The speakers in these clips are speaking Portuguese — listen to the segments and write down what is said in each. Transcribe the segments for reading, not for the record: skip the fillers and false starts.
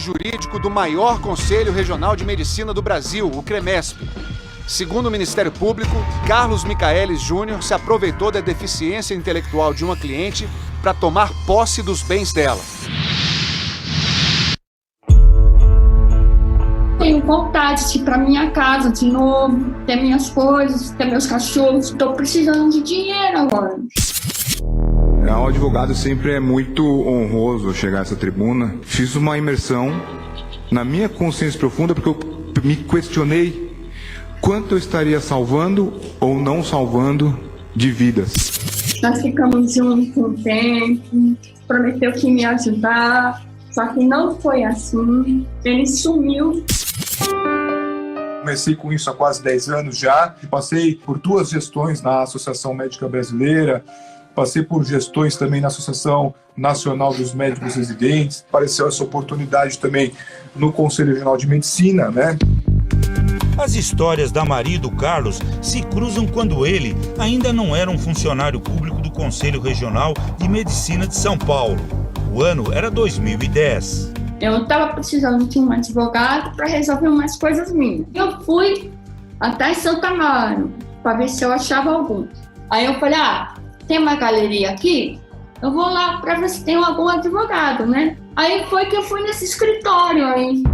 jurídico do maior Conselho Regional de Medicina do Brasil, o CREMESP. Segundo o Ministério Público, Carlos Micaelis Júnior se aproveitou da deficiência intelectual de uma cliente para tomar posse dos bens dela. Tenho vontade de ir para minha casa de novo, ter minhas coisas, ter meus cachorros. Estou precisando de dinheiro agora. Um advogado sempre é muito honroso chegar a essa tribuna. Fiz uma imersão na minha consciência profunda porque eu me questionei quanto eu estaria salvando ou não salvando de vidas. Nós ficamos juntos um tempo, prometeu que ia me ajudar, só que não foi assim. Ele sumiu. Comecei com isso há quase 10 anos já. Passei por 2 gestões na Associação Médica Brasileira, passei por gestões também na Associação Nacional dos Médicos Residentes. Apareceu essa oportunidade também no Conselho Regional de Medicina, né? As histórias da Maria e do Carlos se cruzam quando ele ainda não era um funcionário público do Conselho Regional de Medicina de São Paulo. O ano era 2010. Eu estava precisando de um advogado para resolver umas coisas minhas. Eu fui até Santo Amaro para ver se eu achava algum. Aí eu falei, tem uma galeria aqui? Eu vou lá para ver se tem algum advogado, né? Aí foi que eu fui nesse escritório aí.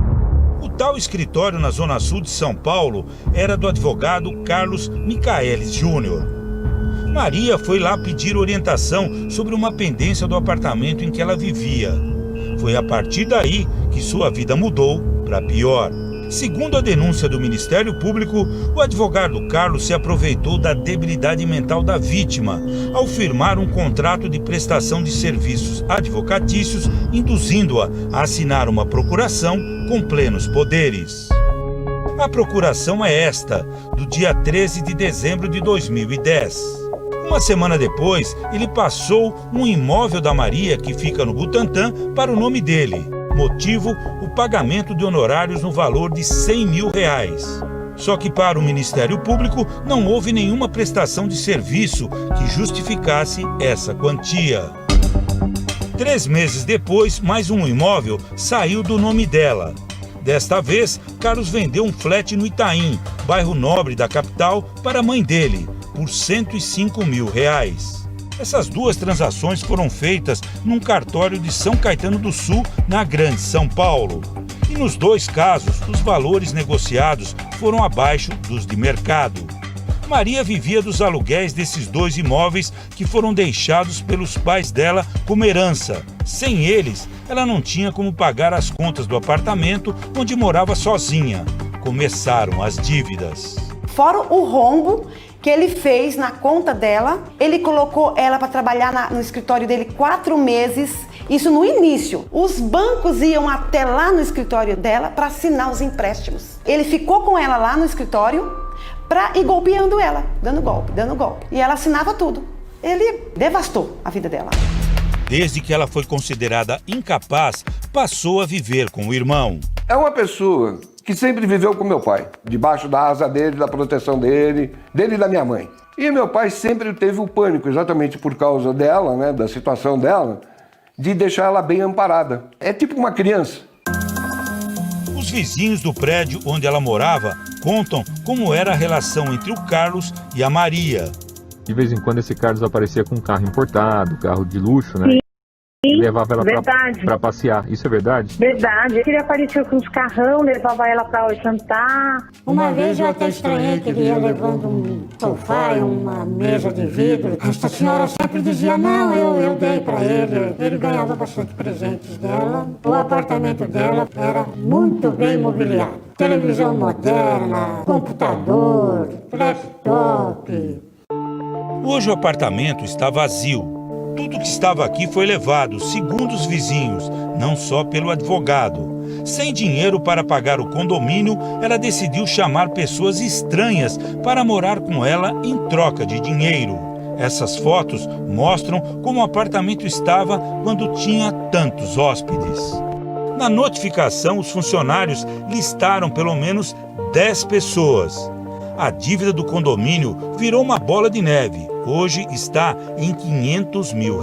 O tal escritório na Zona Sul de São Paulo era do advogado Carlos Micaelis Júnior. Maria foi lá pedir orientação sobre uma pendência do apartamento em que ela vivia. Foi a partir daí que sua vida mudou para pior. Segundo a denúncia do Ministério Público, o advogado Carlos se aproveitou da debilidade mental da vítima ao firmar um contrato de prestação de serviços advocatícios, induzindo-a a assinar uma procuração com plenos poderes. A procuração é esta, do dia 13 de dezembro de 2010. Uma semana depois, ele passou um imóvel da Maria, que fica no Butantã, para o nome dele. Motivo, o pagamento de honorários no valor de R$100 mil. Só que para o Ministério Público não houve nenhuma prestação de serviço que justificasse essa quantia. 3 meses depois, mais um imóvel saiu do nome dela. Desta vez, Carlos vendeu um flat no Itaim, bairro nobre da capital, para a mãe dele, por R$105 mil. Essas 2 transações foram feitas num cartório de São Caetano do Sul, na Grande São Paulo. E nos 2 casos, os valores negociados foram abaixo dos de mercado. Maria vivia dos aluguéis desses 2 imóveis que foram deixados pelos pais dela como herança. Sem eles, ela não tinha como pagar as contas do apartamento onde morava sozinha. Começaram as dívidas. Fora o rombo que ele fez na conta dela, ele colocou ela para trabalhar no escritório dele 4 meses, isso no início. Os bancos iam até lá no escritório dela para assinar os empréstimos. Ele ficou com ela lá no escritório para ir golpeando ela, dando golpe. E ela assinava tudo. Ele devastou a vida dela. Desde que ela foi considerada incapaz, passou a viver com o irmão. É uma pessoa que sempre viveu com meu pai, debaixo da asa dele, da proteção dele e da minha mãe. E meu pai sempre teve o pânico, exatamente por causa dela, né, da situação dela, de deixar ela bem amparada. É tipo uma criança. Os vizinhos do prédio onde ela morava contam como era a relação entre o Carlos e a Maria. De vez em quando esse Carlos aparecia com um carro importado, carro de luxo, né? E levava ela pra passear. Isso é verdade? Verdade. Ele apareceu com uns carrão, levava ela pra jantar. Uma vez eu até estranhei que ele ia levando um sofá e uma mesa de vidro. Esta senhora sempre dizia, não, eu dei pra ele. Ele ganhava bastante presentes dela. O apartamento dela era muito bem mobiliado. Televisão moderna, computador, laptop. Hoje o apartamento está vazio. Tudo que estava aqui foi levado, segundo os vizinhos, não só pelo advogado. Sem dinheiro para pagar o condomínio, ela decidiu chamar pessoas estranhas para morar com ela em troca de dinheiro. Essas fotos mostram como o apartamento estava quando tinha tantos hóspedes. Na notificação, os funcionários listaram pelo menos 10 pessoas. A dívida do condomínio virou uma bola de neve. Hoje está em R$500 mil.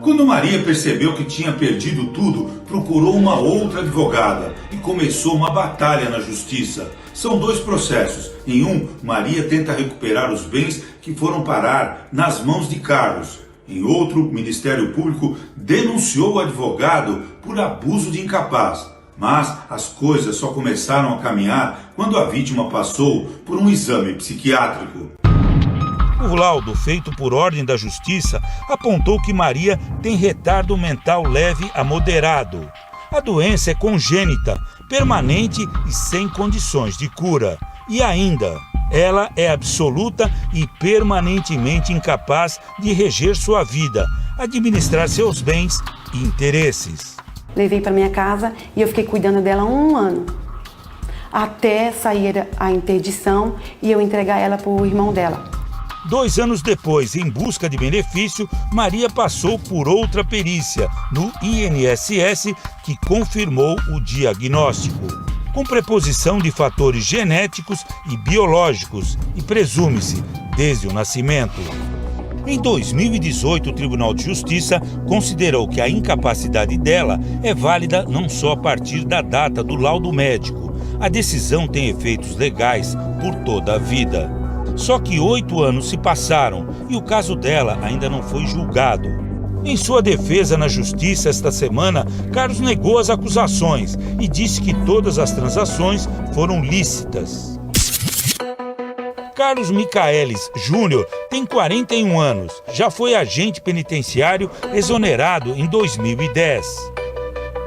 Quando Maria percebeu que tinha perdido tudo, procurou uma outra advogada e começou uma batalha na justiça. São 2 processos. Em um, Maria tenta recuperar os bens que foram parar nas mãos de Carlos. Em outro, o Ministério Público denunciou o advogado por abuso de incapaz. Mas as coisas só começaram a caminhar quando a vítima passou por um exame psiquiátrico. O laudo feito por ordem da Justiça apontou que Maria tem retardo mental leve a moderado. A doença é congênita, permanente e sem condições de cura. E ainda, ela é absoluta e permanentemente incapaz de reger sua vida, administrar seus bens e interesses. Levei para minha casa e eu fiquei cuidando dela 1 ano, até sair a interdição e eu entregar ela para o irmão dela. 2 anos depois, em busca de benefício, Maria passou por outra perícia no INSS que confirmou o diagnóstico, com preposição de fatores genéticos e biológicos e presume-se desde o nascimento. Em 2018, o Tribunal de Justiça considerou que a incapacidade dela é válida não só a partir da data do laudo médico. A decisão tem efeitos legais por toda a vida. Só que 8 anos se passaram e o caso dela ainda não foi julgado. Em sua defesa na Justiça esta semana, Carlos negou as acusações e disse que todas as transações foram lícitas. Carlos Micaelis Júnior tem 41 anos, já foi agente penitenciário exonerado em 2010.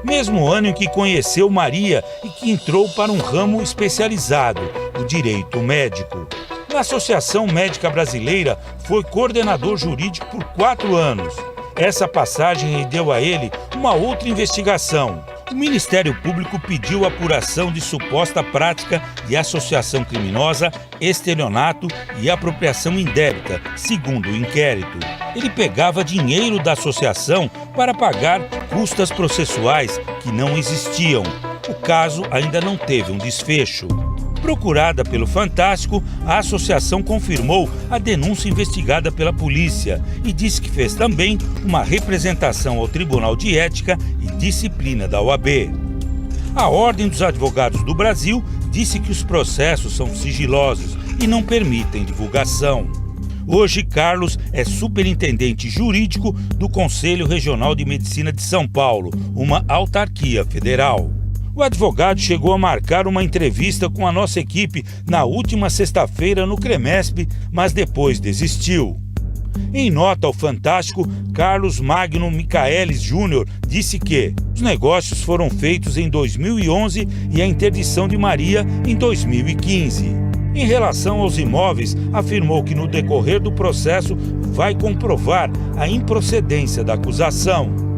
Mesmo ano em que conheceu Maria e que entrou para um ramo especializado, o direito médico. Na Associação Médica Brasileira, foi coordenador jurídico por 4 anos. Essa passagem rendeu a ele uma outra investigação. O Ministério Público pediu apuração de suposta prática de associação criminosa, estelionato e apropriação indébita, segundo o inquérito. Ele pegava dinheiro da associação para pagar custas processuais que não existiam. O caso ainda não teve um desfecho. Procurada pelo Fantástico, a associação confirmou a denúncia investigada pela polícia e disse que fez também uma representação ao Tribunal de Ética e Disciplina da OAB. A Ordem dos Advogados do Brasil disse que os processos são sigilosos e não permitem divulgação. Hoje, Carlos é superintendente jurídico do Conselho Regional de Medicina de São Paulo, uma autarquia federal. O advogado chegou a marcar uma entrevista com a nossa equipe na última sexta-feira no CREMESP, mas depois desistiu. Em nota ao Fantástico, Carlos Magno Micaelis Júnior disse que os negócios foram feitos em 2011 e a interdição de Maria em 2015. Em relação aos imóveis, afirmou que no decorrer do processo vai comprovar a improcedência da acusação.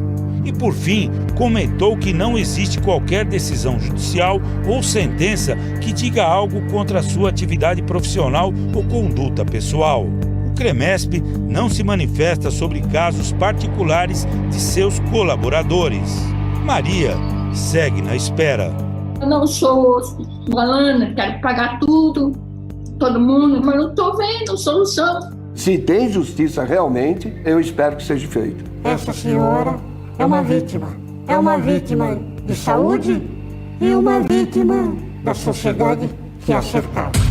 E, por fim, comentou que não existe qualquer decisão judicial ou sentença que diga algo contra a sua atividade profissional ou conduta pessoal. O CREMESP não se manifesta sobre casos particulares de seus colaboradores. Maria segue na espera. Eu não sou galana, quero pagar tudo, todo mundo, mas não estou vendo solução. Se tem justiça realmente, eu espero que seja feito. Essa senhora é uma vítima. É uma vítima de saúde e uma vítima da sociedade que a cercava.